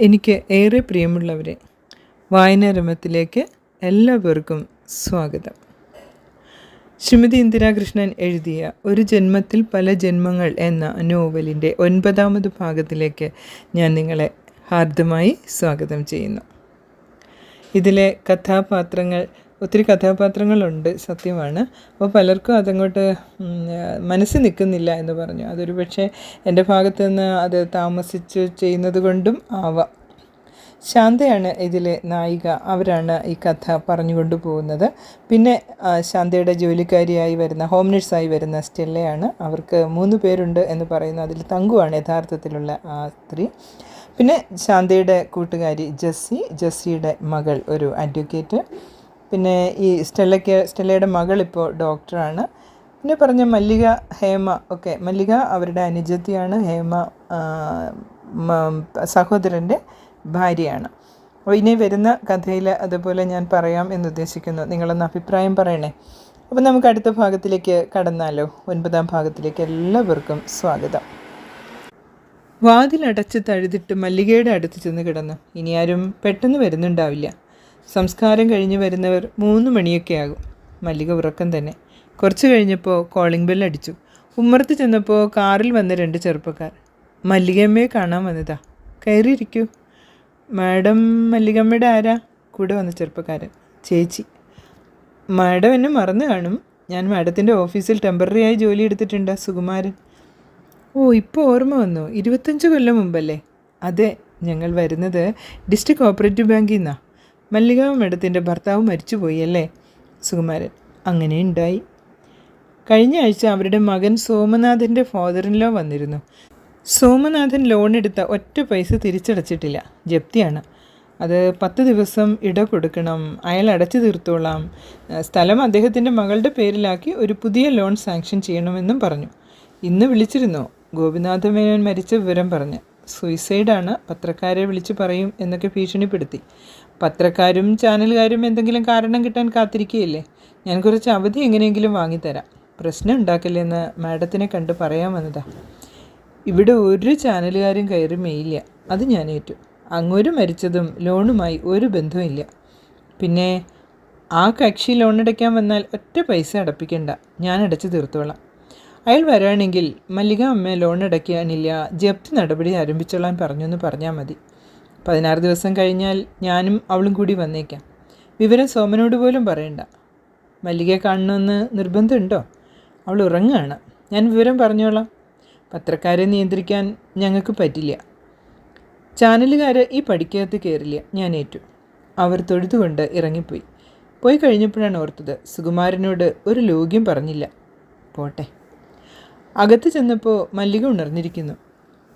എനിക്ക് ഏറെ പ്രിയമുള്ളവരെ, വായനാരംഭത്തിലേക്ക് എല്ലാവർക്കും സ്വാഗതം. ശ്രീമതി ഇന്ദിരാകൃഷ്ണൻ എഴുതിയ ഒരു ജന്മത്തിൽ പല ജന്മങ്ങൾ എന്ന നോവലിൻ്റെ 9ാമത് ഭാഗത്തിലേക്ക് ഞാൻ നിങ്ങളെ ഹാർദമായി സ്വാഗതം ചെയ്യുന്നു. ഇതിലെ ഒത്തിരി കഥാപാത്രങ്ങളുണ്ട്, സത്യമാണ്. അപ്പോൾ പലർക്കും അതങ്ങോട്ട് മനസ്സിൽ നിൽക്കുന്നില്ല എന്ന് പറഞ്ഞു. അതൊരു പക്ഷേ എൻ്റെ ഭാഗത്തു നിന്ന് അത് താമസിച്ച് ചെയ്യുന്നത് കൊണ്ടും ആവാം. ശാന്തയാണ് ഇതിലെ നായിക. അവരാണ് ഈ കഥ പറഞ്ഞുകൊണ്ടു പോകുന്നത്. പിന്നെ ശാന്തയുടെ ജോലിക്കാരിയായി വരുന്ന ഹോം നഴ്സായി വരുന്ന സ്റ്റെല്ലയാണ്. അവർക്ക് 3 പേരുണ്ട് എന്ന് പറയുന്നു. അതിൽ തങ്കുവാണ് യഥാർത്ഥത്തിലുള്ള ആ സ്ത്രീ. പിന്നെ ശാന്തയുടെ കൂട്ടുകാരി ജസ്സിയുടെ മകൾ ഒരു അഡ്വക്കേറ്റ്. പിന്നെ ഈ സ്റ്റെല്ലയുടെ മകൾ ഇപ്പോൾ ഡോക്ടറാണ്. പിന്നെ പറഞ്ഞ മല്ലിക, ഹേമ ഒക്കെ. മല്ലിക അവരുടെ അനുജത്തിയാണ്. ഹേമ സഹോദരൻ്റെ ഭാര്യയാണ്. അപ്പോൾ ഇനി വരുന്ന കഥയിൽ അതുപോലെ ഞാൻ പറയാം എന്നുദ്ദേശിക്കുന്നു. നിങ്ങളൊന്ന് അഭിപ്രായം പറയണേ. അപ്പോൾ നമുക്ക് അടുത്ത ഭാഗത്തിലേക്ക് കടന്നാലോ? 9ാം ഭാഗത്തിലേക്ക് എല്ലാവർക്കും സ്വാഗതം. വാതിലടച്ച് തഴുതിട്ട് മല്ലികയുടെ അടുത്ത് ചെന്ന് കിടന്നു. ഇനി ആരും പെട്ടെന്ന് വരുന്നുണ്ടാവില്ല. സംസ്കാരം കഴിഞ്ഞ് വരുന്നവർ 3 മണിയൊക്കെ ആകും. മല്ലിക ഉറക്കം തന്നെ. കുറച്ച് കഴിഞ്ഞപ്പോൾ കോളിംഗ് ബെൽ അടിച്ചു. ഉമ്മറത്ത് ചെന്നപ്പോൾ കാറിൽ വന്ന 2 ചെറുപ്പക്കാർ. മല്ലികമ്മയെ കാണാൻ വന്നതാ. കയറിയിരിക്കൂ. മാഡം മല്ലികമ്മയുടെ ആരാ? കൂടെ വന്ന ചെറുപ്പക്കാരൻ. ചേച്ചി. മാഡം എന്നെ മറന്നു കാണും. ഞാൻ മാഡത്തിൻ്റെ ഓഫീസിൽ ടെമ്പററി ആയി ജോലി എടുത്തിട്ടുണ്ട്. സുകുമാരൻ. ഓ, ഇപ്പോൾ ഓർമ്മ വന്നു. 25 കൊല്ലം മുമ്പല്ലേ? അതെ, ഞങ്ങൾ വരുന്നത് ഡിസ്ട്രിക്ട് കോപ്പറേറ്റീവ് ബാങ്കിൽ നിന്നാണ്. മല്ലിക മാഡത്തിൻ്റെ ഭർത്താവ് മരിച്ചുപോയി അല്ലേ? സുകുമാരൻ. അങ്ങനെ ഉണ്ടായി. കഴിഞ്ഞ ആഴ്ച അവരുടെ മകൻ സോമനാഥൻ്റെ ഫാദറിൻലോ വന്നിരുന്നു. സോമനാഥൻ ലോൺ എടുത്ത ഒറ്റ പൈസ തിരിച്ചടച്ചിട്ടില്ല. ജപ്തിയാണ്. അത് 10 ദിവസം ഇട കൊടുക്കണം. അയാൾ അടച്ചു തീർത്തോളാം. സ്ഥലം അദ്ദേഹത്തിൻ്റെ മകളുടെ പേരിലാക്കി ഒരു പുതിയ ലോൺ സാങ്ഷൻ ചെയ്യണമെന്നും പറഞ്ഞു. ഇന്ന് വിളിച്ചിരുന്നു. ഗോപിനാഥ മേനോൻ മരിച്ച വിവരം പറഞ്ഞ്. സൂയിസൈഡാണ്, പത്രക്കാരെ വിളിച്ച് പറയും എന്നൊക്കെ ഭീഷണിപ്പെടുത്തി. പത്രക്കാരും ചാനലുകാരും എന്തെങ്കിലും കാരണം കിട്ടാൻ കാത്തിരിക്കുകയില്ലേ? ഞാൻ കുറച്ച് അവധി എങ്ങനെയെങ്കിലും വാങ്ങിത്തരാം. പ്രശ്നം ഉണ്ടാക്കില്ലെന്ന് മാഡത്തിനെ കണ്ട് പറയാൻ വന്നതാ. ഇവിടെ ഒരു ചാനലുകാരും കയറി മെയില്ല. അത് ഞാൻ ഏറ്റു. അങ്ങോട്ട് മരിച്ചതും ലോണുമായി ഒരു ബന്ധവുമില്ല. പിന്നെ ആ കക്ഷി ലോൺ അടയ്ക്കാൻ വന്നാൽ ഒറ്റ പൈസ അടപ്പിക്കണ്ട, ഞാൻ അടച്ചു തീർത്തോളാം. അയാൾ വരാണെങ്കിൽ മല്ലിക അമ്മ ലോൺ അടയ്ക്കാനില്ല, ജപ്തി നടപടി ആരംഭിച്ചോളാൻ പറഞ്ഞെന്ന് പറഞ്ഞാൽ മതി. 16 ദിവസം കഴിഞ്ഞാൽ ഞാനും അവളും കൂടി വന്നേക്കാം. വിവരം സോമനോട് പോലും പറയണ്ട. മല്ലികയെ കാണണമെന്ന് നിർബന്ധമുണ്ടോ? അവൾ ഉറങ്ങുകയാണ്. ഞാൻ വിവരം പറഞ്ഞോളാം. പത്രക്കാരെ നിയന്ത്രിക്കാൻ ഞങ്ങൾക്ക് പറ്റില്ല. ചാനലുകാർ ഈ പടിക്കകത്ത് കയറില്ല. ഞാൻ ഏറ്റു. അവർ തൊഴുതുകൊണ്ട് ഇറങ്ങിപ്പോയി. പോയി കഴിഞ്ഞപ്പോഴാണ് ഓർത്തത്, സുകുമാരനോട് ഒരു ലോഗ്യം പറഞ്ഞില്ല. പോട്ടെ. അകത്ത് ചെന്നപ്പോൾ മല്ലിക ഉണർന്നിരിക്കുന്നു.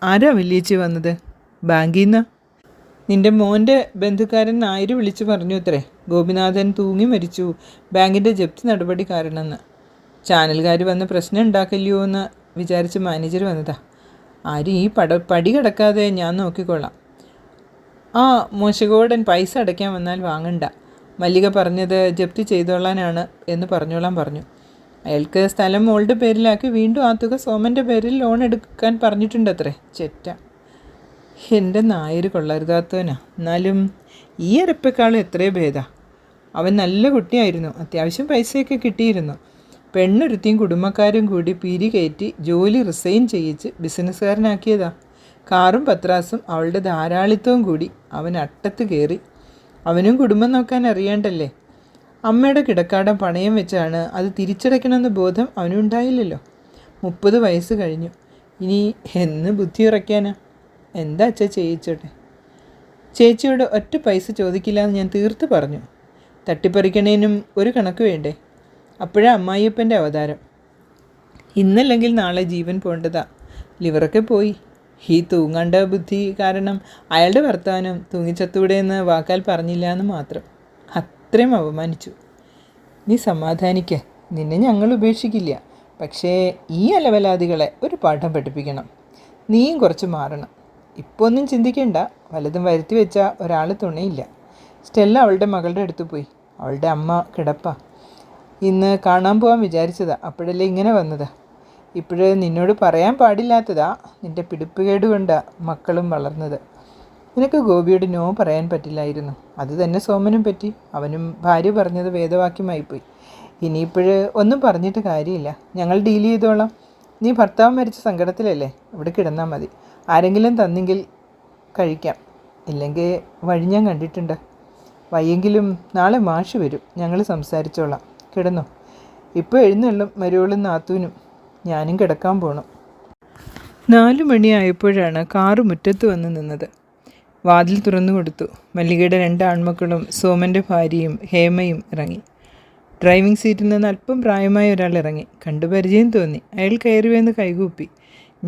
ആരാ വലിയേച്ചി വന്നത്? ബാങ്കിൽ നിന്നാ. നിൻ്റെ മോൻ്റെ ബന്ധുക്കാരൻ നായർ വിളിച്ചു പറഞ്ഞു അത്രേ, ഗോപിനാഥൻ തൂങ്ങി മരിച്ചു, ബാങ്കിൻ്റെ ജപ്തി നടപടി കാരണമെന്ന്. ചാനലുകാർ വന്ന് പ്രശ്നം ഉണ്ടാക്കില്ലയോ എന്ന് വിചാരിച്ച് മാനേജർ വന്നതാ. ആരും ഈ പടി കിടക്കാതെ ഞാൻ നോക്കിക്കൊള്ളാം. ആ മോശകോടൻ പൈസ അടയ്ക്കാൻ വന്നാൽ വാങ്ങണ്ട. മല്ലിക പറഞ്ഞത് ജപ്തി ചെയ്തോളാനാണ് എന്ന് പറഞ്ഞോളാൻ പറഞ്ഞു. അയാൾക്ക് സ്ഥലം മോളുടെ പേരിലാക്കി വീണ്ടും ആ തുക സോമൻ്റെ പേരിൽ ലോൺ എടുക്കാൻ പറഞ്ഞിട്ടുണ്ടത്രേ. ചെറ്റ. എൻ്റെ നായർ കൊള്ളരുതാത്തവനാ. എന്നാലും ഈ അരപ്പേക്കാളും എത്രയോ ഭേദാ. അവൻ നല്ല കുട്ടിയായിരുന്നു. അത്യാവശ്യം പൈസയൊക്കെ കിട്ടിയിരുന്നു. പെണ്ണൊരുത്തിയും കുടുംബക്കാരും കൂടി പിരി കയറ്റി ജോലി റിസൈൻ ചെയ്യിച്ച് ബിസിനസ്സുകാരനാക്കിയതാ. കാറും പത്രാസും അവളുടെ ധാരാളിത്തവും കൂടി അവൻ അട്ടത്ത് കയറി. അവനും കുടുംബം നോക്കാൻ അറിയാണ്ടല്ലേ. അമ്മയുടെ കിടക്കാടം പണയം വെച്ചാണ് അത് തിരിച്ചടയ്ക്കണമെന്ന ബോധം അവനുണ്ടായില്ലല്ലോ. 30 വയസ്സ് കഴിഞ്ഞു. ഇനി എന്ന് ബുദ്ധി ഉറയ്ക്കാനാ? എന്താ അച്ഛാ ചെയ്യിച്ചോട്ടെ. ചേച്ചിയോട് ഒറ്റ പൈസ ചോദിക്കില്ല എന്ന് ഞാൻ തീർത്ത് പറഞ്ഞു. തട്ടിപ്പറിക്കണേനും ഒരു കണക്ക് വേണ്ടേ? അപ്പോഴാ അമ്മായിയപ്പൻ്റെ അവതാരം. ഇന്നല്ലെങ്കിൽ നാളെ ജീവൻ പോണ്ടതാ. ലിവറൊക്കെ പോയി. ഈ തൂങ്ങാണ്ട ബുദ്ധി കാരണം അയാളുടെ ഭർത്താവിനും തൂങ്ങിച്ചത്തൂടെയെന്ന് വാക്കാൽ പറഞ്ഞില്ല എന്ന് മാത്രം. അത്രയും അപമാനിച്ചു. നീ സമാധാനിക്ക. നിന്നെ ഞങ്ങൾ ഉപേക്ഷിക്കില്ല. പക്ഷേ ഈ അലവലാദികളെ ഒരു പാഠം പഠിപ്പിക്കണം. നീയും കുറച്ച് മാറണം. ഇപ്പോൾ ഒന്നും ചിന്തിക്കേണ്ട. വല്ലതും വരുത്തി വെച്ചാൽ ഒരാൾ തുണയില്ല. സ്റ്റെല്ല അവളുടെ മകളുടെ അടുത്ത് പോയി. അവളുടെ അമ്മ കിടപ്പാ. ഇന്ന് കാണാൻ പോകാൻ വിചാരിച്ചതാ. അപ്പോഴല്ലേ ഇങ്ങനെ വന്നതാ. ഇപ്പോഴ് നിന്നോട് പറയാൻ പാടില്ലാത്തതാ. നിൻ്റെ പിടിപ്പുകേട് കൊണ്ടാ മക്കളും വളർന്നത്. നിനക്ക് ഗോപിയോട് നോ പറയാൻ പറ്റില്ലായിരുന്നു. അത് തന്നെ സോമനും പറ്റി. അവനും ഭാര്യ പറഞ്ഞത് വേദവാക്യമായിപ്പോയി. ഇനിയിപ്പോഴ് ഒന്നും പറഞ്ഞിട്ട് കാര്യമില്ല. ഞങ്ങൾ ഡീൽ ചെയ്തോളാം. നീ ഭർത്താവ് മരിച്ച സങ്കടത്തിലല്ലേ? ഇവിടെ കിടന്നാൽ മതി. ആരെങ്കിലും തന്നെങ്കിൽ കഴിക്കാം. ഇല്ലെങ്കിൽ വഴി ഞാൻ കണ്ടിട്ടുണ്ട്. വയ്യെങ്കിലും നാളെ മാഷ് വരും. ഞങ്ങൾ സംസാരിച്ചോളാം. കിടന്നോ. ഇപ്പോൾ എഴുന്നള്ളും മരുവളും നാത്തൂനും. ഞാനും കിടക്കാൻ പോകണം. 4 മണിയായപ്പോഴാണ് കാറ് മുറ്റത്ത് വന്ന് നിന്നത്. വാതിൽ തുറന്നു കൊടുത്തു. മല്ലികയുടെ 2 ആൺമക്കളും സോമൻ്റെ ഭാര്യയും ഹേമയും ഇറങ്ങി. ഡ്രൈവിംഗ് സീറ്റിൽ നിന്ന് അല്പം പ്രായമായ ഒരാൾ ഇറങ്ങി. കണ്ടു പരിചയം തോന്നി. അയാൾ കയറിവെന്ന് കൈകൂപ്പി.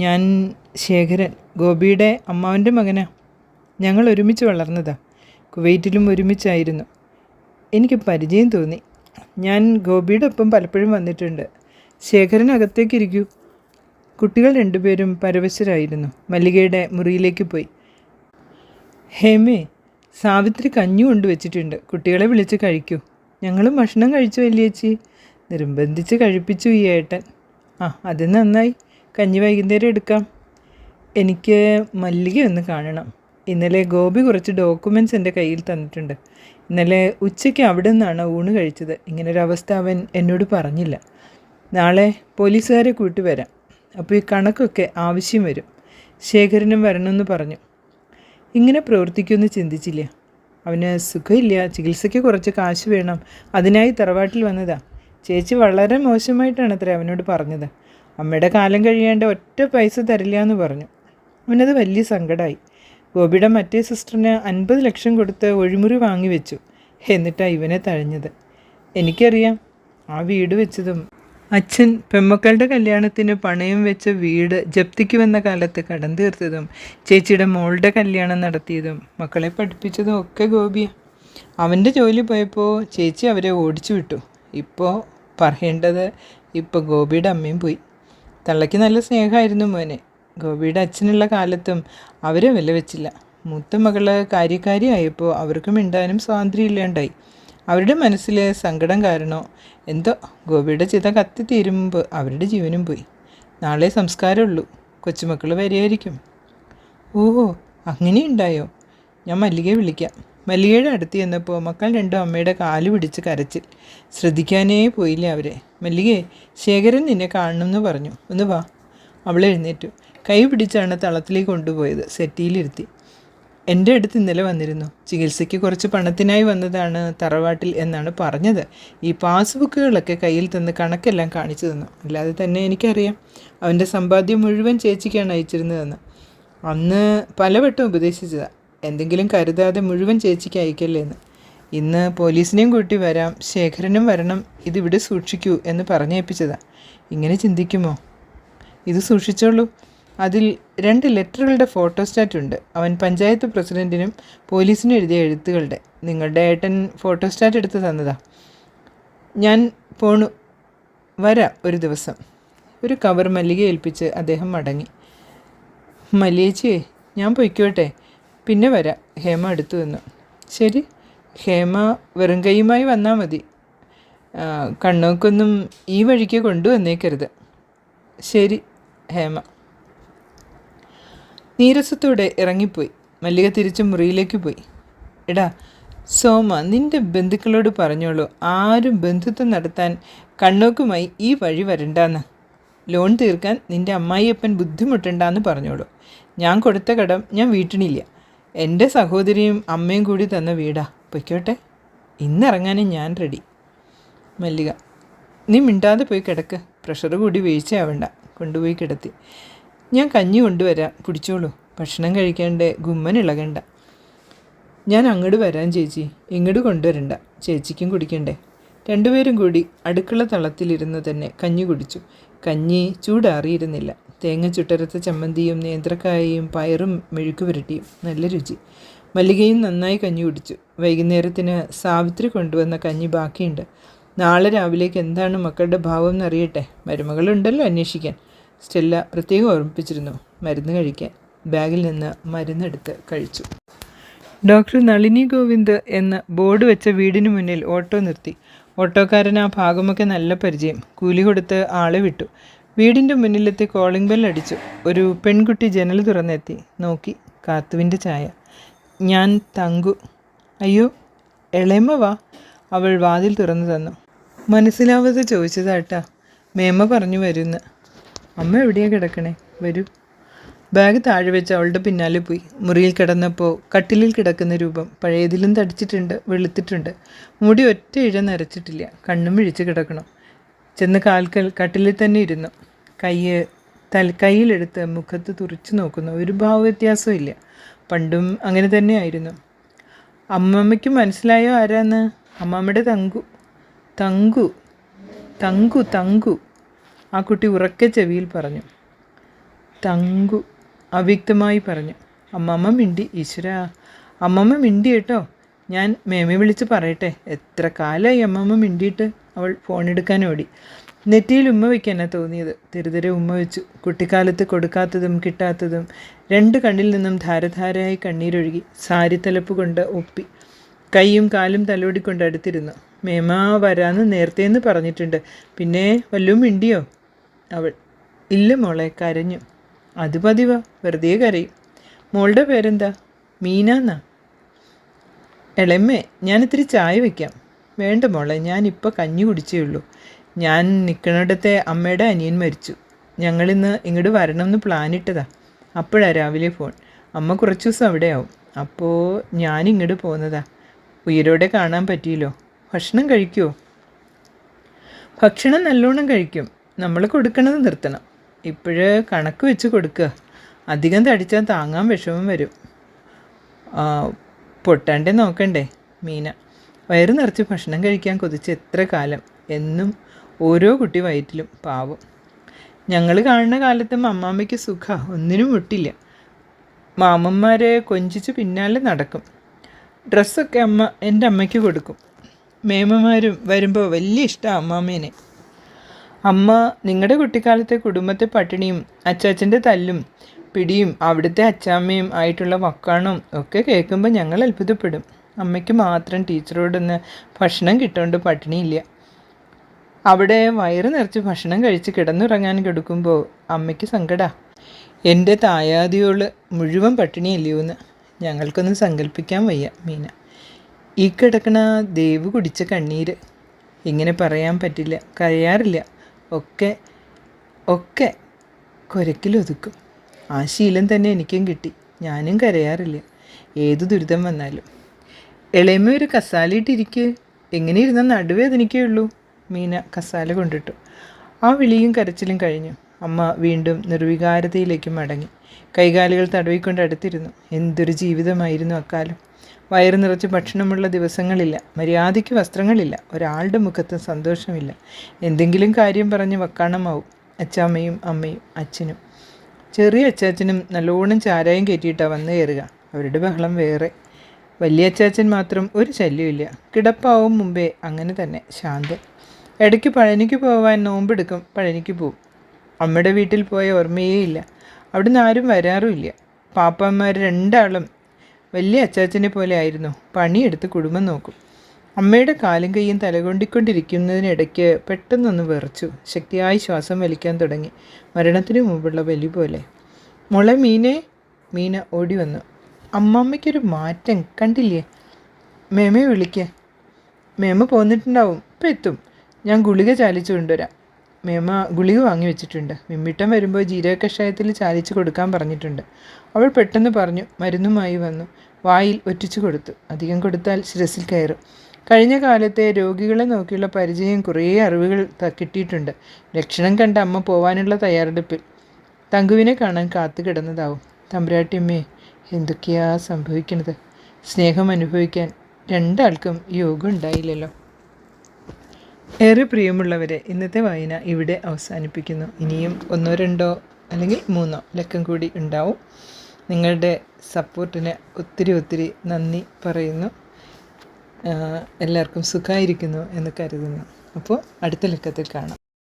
ഞാൻ ശേഖരൻ, ഗോപിയുടെ അമ്മാവൻ്റെ മകനാ. ഞങ്ങൾ ഒരുമിച്ച് വളർന്നതാ. കുവൈറ്റിലും ഒരുമിച്ചായിരുന്നു. എനിക്ക് പരിചയം തോന്നി. ഞാൻ ഗോപിയുടെ ഒപ്പം പലപ്പോഴും വന്നിട്ടുണ്ട്. ശേഖരൻ അകത്തേക്കിരിക്കൂ. കുട്ടികൾ 2 പേരും പരവശരായിരുന്നു. മല്ലികയുടെ മുറിയിലേക്ക് പോയി. ഹേമേ, സാവിത്രി കഞ്ഞി കൊണ്ടുവച്ചിട്ടുണ്ട്. കുട്ടികളെ വിളിച്ച് കഴിക്കൂ. ഞങ്ങളും ഭക്ഷണം കഴിച്ചു വല്യേച്ചി. നിർബന്ധിച്ച് കഴിപ്പിച്ചു ഈ ഏട്ടൻ. അത് നന്നായി. കഞ്ഞി വൈകുന്നേരം എടുക്കാം. എനിക്ക് മല്ലിക ഒന്ന് കാണണം. ഇന്നലെ ഗോപി കുറച്ച് ഡോക്യുമെൻറ്റ്സ് എൻ്റെ കയ്യിൽ തന്നിട്ടുണ്ട്. ഇന്നലെ ഉച്ചയ്ക്ക് അവിടെ നിന്നാണ് ഊണ് കഴിച്ചത്. ഇങ്ങനൊരവസ്ഥ അവൻ എന്നോട് പറഞ്ഞില്ല. നാളെ പോലീസുകാരെ കൂട്ടി വരാം. അപ്പോൾ ഈ കണക്കൊക്കെ ആവശ്യം വരും. ശേഖരനും വരണമെന്ന് പറഞ്ഞു. ഇങ്ങനെ പ്രവർത്തിക്കുമെന്ന് ചിന്തിച്ചില്ല. അവന് സുഖമില്ല. ചികിത്സയ്ക്ക് കുറച്ച് കാശ് വേണം. അതിനായി തറവാട്ടിൽ വന്നതാ. ചേച്ചി വളരെ മോശമായിട്ടാണ് അത്ര അവനോട് പറഞ്ഞത്. അമ്മയുടെ കാലം കഴിയാണ്ട് ഒറ്റ പൈസ തരില്ല എന്ന് പറഞ്ഞു. അവനത് വലിയ സങ്കടമായി. ഗോപിയുടെ മറ്റേ സിസ്റ്ററിന് 50 ലക്ഷം കൊടുത്ത് ഒഴിമുറി വാങ്ങി വെച്ചു. എന്നിട്ടാണ് ഇവനെ തഴഞ്ഞത്. എനിക്കറിയാം. ആ വീട് വെച്ചതും അച്ഛൻ പെമ്മക്കളുടെ കല്യാണത്തിന് പണയം വെച്ച വീട് ജപ്തിക്ക് വന്ന കാലത്ത് കടം തീർത്തതും ചേച്ചിയുടെ മോളുടെ കല്യാണം നടത്തിയതും മക്കളെ പഠിപ്പിച്ചതും ഒക്കെ ഗോപിയാണ്. അവൻ്റെ ജോലി പോയപ്പോൾ ചേച്ചി അവരെ ഓടിച്ചു വിട്ടു. ഇപ്പോൾ പറയേണ്ടത് ഗോപിയുടെ അമ്മയും പോയി. തള്ളയ്ക്ക് നല്ല സ്നേഹമായിരുന്നു മോനെ. ഗോപിയുടെ അച്ഛനുള്ള കാലത്തും അവരെ വില വെച്ചില്ല. മൂത്ത മകള് കാര്യക്കാരിയായപ്പോൾ അവർക്ക് മിണ്ടാനും സ്വാതന്ത്ര്യം ഇല്ലാണ്ടായി. അവരുടെ മനസ്സിൽ സങ്കടം കാരണോ എന്തോ ഗോപിയുടെ ചിത കത്തിത്തീരും മുമ്പ് അവരുടെ ജീവനും പോയി. നാളെ സംസ്കാരമുള്ളൂ. കൊച്ചുമക്കൾ വരികയായിരിക്കും. ഓഹോ, അങ്ങനെയുണ്ടായോ? ഞാൻ മല്ലികയെ വിളിക്കാം. മല്ലികയുടെ അടുത്ത് ചെന്നപ്പോൾ മക്കൾ 2 അമ്മയുടെ കാല് പിടിച്ച് കരച്ചിൽ. ശ്രദ്ധിക്കാനേ പോയില്ല അവരെ. മല്ലികയെ, ശേഖരൻ നിന്നെ കാണണമെന്ന് പറഞ്ഞു. ഒന്ന് വാ. അവൾ എഴുന്നേറ്റു. കൈ പിടിച്ചാണ് തളത്തിലേക്ക് കൊണ്ടുപോയത്. സെറ്റിയിലിരുത്തി. എൻ്റെ അടുത്ത് ഇന്നലെ വന്നിരുന്നു. ചികിത്സയ്ക്ക് കുറച്ച് പണത്തിനായി വന്നതാണ് തറവാട്ടിൽ എന്നാണ് പറഞ്ഞത്. ഈ പാസ്ബുക്കുകളൊക്കെ കയ്യിൽ തന്ന് കണക്കെല്ലാം കാണിച്ചു തന്നു. അല്ലാതെ തന്നെ എനിക്കറിയാം അവൻ്റെ സമ്പാദ്യം മുഴുവൻ ചേച്ചിക്കാണ് അയച്ചിരുന്നതെന്ന്. അന്ന് പലവട്ടം ഉപദേശിച്ചതാണ്. എന്തെങ്കിലും കരുതാതെ മുഴുവൻ ചേച്ചിക്ക് അയക്കല്ലേ എന്ന്. ഇന്ന് പോലീസിനെയും കൂട്ടി വരാം, ശേഖരനും വരണം, ഇതിവിടെ സൂക്ഷിക്കൂ എന്ന് പറഞ്ഞേൽപ്പിച്ചതാണ്. ഇങ്ങനെ ചിന്തിക്കുമോ? ഇത് സൂക്ഷിച്ചോളൂ. അതിൽ 2 ലെറ്ററുകളുടെ ഫോട്ടോസ്റ്റാറ്റ് ഉണ്ട്. അവൻ പഞ്ചായത്ത് പ്രസിഡൻറ്റിനും പോലീസിനും എഴുതിയ എഴുത്തുകളുടെ. നിങ്ങളുടെ ഏട്ടൻ ഫോട്ടോസ്റ്റാറ്റ് എടുത്ത് തന്നതാ. ഞാൻ പോണു. വരാം ഒരു ദിവസം. ഒരു കവർ മല്ലിക ഏൽപ്പിച്ച് അദ്ദേഹം മടങ്ങി. മല്ലിയേച്ചിയെ, ഞാൻ പൊയ്ക്കോട്ടെ, പിന്നെ വരാം. ഹേമ അടുത്തു വന്നു. ശരി. ഹേമ വെറും കൈയുമായി വന്നാൽ മതി. കണ്ണോക്കൊന്നും ഈ വഴിക്ക് കൊണ്ടുവന്നേക്കരുത്. ശരി. ഹേമ നീരസത്തോടെ ഇറങ്ങിപ്പോയി. മല്ലിക തിരിച്ച് മുറിയിലേക്ക് പോയി. എടാ സോമ, നിൻ്റെ ബന്ധുക്കളോട് പറഞ്ഞോളൂ, ആരും ബന്ധുത്വം നടത്താൻ കണ്ണോക്കുമായി ഈ വഴി വരണ്ടാന്ന്. ലോൺ തീർക്കാൻ നിൻ്റെ അമ്മായിയപ്പൻ ബുദ്ധിമുട്ടുണ്ടാന്ന് പറഞ്ഞോളൂ. ഞാൻ കൊടുത്ത കടം ഞാൻ വീട്ടണില്ല. എൻ്റെ സഹോദരിയും അമ്മയും കൂടി തന്ന വീടാ. പൊയ്ക്കോട്ടെ. ഇന്നിറങ്ങാനും ഞാൻ റെഡി. മല്ലിക, നീ മിണ്ടാതെ പോയി കിടക്ക്. പ്രഷർ കൂടി വീഴ്ചയാവണ്ട. കൊണ്ടുപോയി കിടത്തി. ഞാൻ കഞ്ഞി കൊണ്ടുവരാം, കുടിച്ചോളൂ. ഭക്ഷണം കഴിക്കാണ്ട് ഗുമ്മൻ ഇളകണ്ട. ഞാൻ അങ്ങോട്ട് വരാം ചേച്ചി, ഇങ്ങോട്ട് കൊണ്ടുവരണ്ട. ചേച്ചിക്കും കുടിക്കണ്ടേ? 2 പേരും കൂടി അടുക്കള തളത്തിലിരുന്ന് തന്നെ കഞ്ഞി കുടിച്ചു. കഞ്ഞി ചൂടാറിയിരുന്നില്ല. തേങ്ങ ചുട്ടരത്ത ചമ്മന്തിയും നേന്ത്രക്കായയും പയറും മെഴുക്ക് പുരട്ടിയും. നല്ല രുചി. മല്ലികയും നന്നായി കഞ്ഞി കുടിച്ചു. വൈകുന്നേരത്തിന് സാവിത്രി കൊണ്ടുവന്ന കഞ്ഞി ബാക്കിയുണ്ട്. നാളെ രാവിലേക്ക് എന്താണ് മക്കളുടെ ഭാവം എന്നറിയട്ടെ. മരുമകളുണ്ടല്ലോ അന്വേഷിക്കാൻ. സ്റ്റെല്ല പ്രത്യേകം ഓർമ്മിപ്പിച്ചിരുന്നു മരുന്ന് കഴിക്കാൻ. ബാഗിൽ നിന്ന് മരുന്നെടുത്ത് കഴിച്ചു. ഡോക്ടർ നളിനി ഗോവിന്ദ് എന്ന ബോർഡ് വെച്ച വീടിന് മുന്നിൽ ഓട്ടോ നിർത്തി. ഓട്ടോക്കാരൻ ആ ഭാഗമൊക്കെ നല്ല പരിചയം. കൂലി കൊടുത്ത് ആളെ വിട്ടു. വീടിൻ്റെ മുന്നിലെത്തി കോളിംഗ് ബെൽ അടിച്ചു. ഒരു പെൺകുട്ടി ജനൽ തുറന്നെത്തി. നോക്കി. കാത്തുവിൻ്റെ ചായ. ഞാൻ തങ്കു. അയ്യോ, എളയമ്മ വാ. അവൾ വാതിൽ തുറന്നു തന്നു. മനസ്സിലാവാതെ ചോദിച്ചതാട്ടാ. മേമ്മ പറഞ്ഞു വരുന്ന്. അമ്മ എവിടെയാണ് കിടക്കണേ? വരൂ. ബാഗ് താഴെ വെച്ച് അവളുടെ പിന്നാലെ പോയി. മുറിയിൽ കിടന്നപ്പോൾ കട്ടിലിൽ കിടക്കുന്ന രൂപം പഴയതിലും തടിച്ചിട്ടുണ്ട്, വെളുത്തിട്ടുണ്ട്. മുടി ഒറ്റ ഇഴ നരച്ചിട്ടില്ല. കണ്ണും വിഴിച്ച് കിടക്കണം. ചെന്ന് കാൽക്കൽ കട്ടിലിൽ തന്നെ ഇരുന്നു. കയ്യിലെടുത്ത് മുഖത്ത് തുറിച്ചു നോക്കുന്നു. ഒരു ഭാവവ്യത്യാസവും ഇല്ല. പണ്ടും അങ്ങനെ തന്നെയായിരുന്നു. അമ്മമ്മയ്ക്ക് മനസ്സിലായോ ആരാന്ന്? അമ്മമ്മയുടെ തങ്കു. തങ്കു തങ്കു തങ്കു ആ കുട്ടി ഉറക്കെ ചെവിയിൽ പറഞ്ഞു. തങ്കു അവ്യക്തമായി പറഞ്ഞു. അമ്മമ്മ മിണ്ടി. ഈശ്വര, അമ്മമ്മ മിണ്ടി കേട്ടോ. ഞാൻ മേമയെ വിളിച്ച് പറയട്ടെ. എത്ര കാലമായി അമ്മമ്മ മിണ്ടിയിട്ട്. അവൾ ഫോണെടുക്കാൻ ഓടി. നെറ്റിയിൽ ഉമ്മ വയ്ക്കാനാണ് തോന്നിയത്. തിരുതരെ ഉമ്മ വെച്ചു. കുട്ടിക്കാലത്ത് കൊടുക്കാത്തതും കിട്ടാത്തതും. 2 കണ്ണിൽ നിന്നും ധാരധാരയായി കണ്ണീരൊഴുകി. സാരി തലപ്പ് കൊണ്ട് ഒപ്പി. കൈയും കാലും തലോടിക്കൊണ്ട് അടുത്തിരുന്നു. മേമ വരാന്ന് നേരത്തേന്ന് പറഞ്ഞിട്ടുണ്ട്. പിന്നെ വല്ലതും മിണ്ടിയോ? അവൾ. ഇല്ല മോളെ, കരഞ്ഞു. അത് പതിവാ, വെറുതെ കരയും. മോളുടെ പേരെന്താ? മീനാന്നാ. എളമ്മേ, ഞാനിത്തിരി ചായ വയ്ക്കാം. വേണ്ട മോളെ, ഞാനിപ്പോൾ കഞ്ഞി കുടിച്ചേ ഉള്ളൂ. ഞാൻ നിൽക്കുന്നിടത്തെ അമ്മയുടെ അനിയൻ മരിച്ചു. ഞങ്ങളിന്ന് ഇങ്ങോട്ട് വരണമെന്ന് പ്ലാനിട്ടതാ. അപ്പോഴാണ് രാവിലെ ഫോൺ. അമ്മ കുറച്ച് ദിവസം അവിടെ ആവും. അപ്പോൾ ഞാനിങ്ങോട്ട് പോകുന്നതാ. ഉയരോടെ കാണാൻ പറ്റിയല്ലോ. ഭക്ഷണം കഴിക്കുമോ? ഭക്ഷണം നല്ലോണം കഴിക്കും. നമ്മൾ കൊടുക്കണത് നിർത്തണം. ഇപ്പോഴ് കണക്ക് വെച്ച് കൊടുക്കുക. അധികം തടിച്ചാൽ താങ്ങാൻ വിഷമം വരും. പൊട്ടാണ്ടേ നോക്കണ്ടേ? മീന. വയറ് നിറച്ച് ഭക്ഷണം കഴിക്കാൻ കൊതിച്ച് എത്ര കാലം. എന്നും ഓരോ കുട്ടി വയറ്റിലും. പാവം. ഞങ്ങൾ കാണുന്ന കാലത്തും അമ്മാമ്മയ്ക്ക് സുഖ, ഒന്നിനും മുട്ടില്ല. മാമന്മാരെ കൊഞ്ചിച്ച് പിന്നാലെ നടക്കും. ഡ്രസ്സൊക്കെ എൻ്റെ അമ്മയ്ക്ക് കൊടുക്കും. മേമമാരും വരുമ്പോൾ വലിയ ഇഷ്ടമാണ് അമ്മാമ്മേനെ. അമ്മ നിങ്ങളുടെ കുട്ടിക്കാലത്തെ കുടുംബത്തെ പട്ടിണിയും അച്ചാച്ചൻ്റെ തല്ലും പിടിയും അവിടുത്തെ അച്ചാമ്മയും ആയിട്ടുള്ള വക്കാണും ഒക്കെ കേൾക്കുമ്പോൾ ഞങ്ങൾ അത്ഭുതപ്പെടും. അമ്മയ്ക്ക് മാത്രം ടീച്ചറോടൊന്ന് ഭക്ഷണം കിട്ടുകൊണ്ട് പട്ടിണിയില്ല. അവിടെ വയറ് നിറച്ച് ഭക്ഷണം കഴിച്ച് കിടന്നുറങ്ങാൻ കിടക്കുമ്പോൾ അമ്മയ്ക്ക് സങ്കടാ. എൻ്റെ തായാദിയോള് മുഴുവൻ പട്ടിണിയല്ലയോന്ന് ഞങ്ങൾക്കൊന്നും സങ്കല്പിക്കാൻ വയ്യ. മീന. ഈ കിടക്കണ ദേവ് കുടിച്ച കണ്ണീര്. ഇങ്ങനെ പറയാൻ പറ്റില്ല. കരയാറില്ല. ഒക്കെ ഒക്കെ കുരക്കിലൊതുക്കും. ആ ശീലം തന്നെ എനിക്കും കിട്ടി. ഞാനും കരയാറില്ല ഏത് ദുരിതം വന്നാലും. ഇളയമ്മ ഒരു കസാലയിട്ടിരിക്കുക. എങ്ങനെ ഇരുന്നാൽ നടുവേദനിക്കേ ഉള്ളൂ. മീന കസാല കൊണ്ടിട്ടു. ആ വിളിയും കരച്ചിലും കഴിഞ്ഞു. അമ്മ വീണ്ടും നിർവികാരതയിലേക്ക് മടങ്ങി. കൈകാലുകൾ തടവിക്കൊണ്ട് അടുത്തിരുന്നു. എന്തൊരു ജീവിതമായിരുന്നു അക്കാലം. വയറ് നിറച്ച് ഭക്ഷണമുള്ള ദിവസങ്ങളില്ല. മര്യാദയ്ക്ക് വസ്ത്രങ്ങളില്ല. ഒരാളുടെ മുഖത്ത് സന്തോഷമില്ല. എന്തെങ്കിലും കാര്യം പറഞ്ഞ് വക്കാണമാവും അച്ചാമ്മയും അമ്മയും അച്ഛനും. ചെറിയ അച്ചാച്ചനും നല്ലോണം ചാരായം കയറ്റിയിട്ടാണ് വന്ന് കയറുക. അവരുടെ ബഹളം വേറെ. വലിയ അച്ചാച്ചൻ മാത്രം ഒരു ശല്യമില്ല. കിടപ്പാവും മുമ്പേ അങ്ങനെ തന്നെ ശാന്തൻ. ഇടയ്ക്ക് പഴനിക്ക് പോവാൻ നോമ്പെടുക്കും. പഴനിക്ക് പോവും. അമ്മയുടെ വീട്ടിൽ പോയ ഓർമ്മയേ ഇല്ല. അവിടുന്ന് ആരും വരാറുമില്ല. പാപ്പന്മാർ 2 ആളും വലിയ അച്ചാച്ചനെ പോലെ ആയിരുന്നു. പണിയെടുത്ത് കുടുംബം നോക്കും. അമ്മയുടെ കാലും കൈയും തലകൊണ്ടിക്കൊണ്ടിരിക്കുന്നതിനിടയ്ക്ക് പെട്ടെന്നൊന്ന് വിറച്ചു. ശക്തിയായി ശ്വാസം വലിക്കാൻ തുടങ്ങി. മരണത്തിന് മുമ്പുള്ള വലി പോലെ. മോളെ മീനെ. മീന ഓടി വന്നു. അമ്മമ്മയ്ക്കൊരു മാറ്റം കണ്ടില്ലേ? മേമയെ വിളിക്കുക. മേമ പോന്നിട്ടുണ്ടാവും. ഇപ്പം എത്തും. ഞാൻ ഗുളിക ചാലിച്ചു കൊണ്ടുവരാം. മേമ ഗുളിക വാങ്ങി വെച്ചിട്ടുണ്ട്. മിമ്മിട്ടം വരുമ്പോൾ ജീരക കഷായത്തിൽ ചാലിച്ച് കൊടുക്കാൻ പറഞ്ഞിട്ടുണ്ട്. അവൾ പെട്ടെന്ന് പറഞ്ഞു. മരുന്നുമായി വന്നു. വായിൽ ഒറ്റിച്ചു കൊടുത്തു. അധികം കൊടുത്താൽ ശിരസിൽ കയറും. കഴിഞ്ഞ കാലത്തെ രോഗികളെ നോക്കിയുള്ള പരിചയം കുറേ അറിവുകൾ കിട്ടിയിട്ടുണ്ട്. ലക്ഷണം കണ്ട അമ്മ പോവാനുള്ള തയ്യാറെടുപ്പിൽ. തങ്കുവിനെ കാണാൻ കാത്തു കിടന്നതാവും. തമ്പുരാട്ടിയമ്മേ, എന്തൊക്കെയാ സംഭവിക്കണത്? സ്നേഹം അനുഭവിക്കാൻ 2 ആൾക്കും യോഗം ഉണ്ടായില്ലല്ലോ. ഏറെ പ്രിയമുള്ളവരെ, ഇന്നത്തെ വായന ഇവിടെ അവസാനിപ്പിക്കുന്നു. ഇനിയും 1, 2 അല്ലെങ്കിൽ 3 ലക്കം കൂടി ഉണ്ടാവും. നിങ്ങളുടെ സപ്പോർട്ടിന് ഒത്തിരി നന്ദി പറയുന്നു. എല്ലാവർക്കും സുഖമായിരിക്കുന്നു എന്ന് കരുതുന്നു. അപ്പോൾ അടുത്ത ലക്കത്തിൽ കാണാം.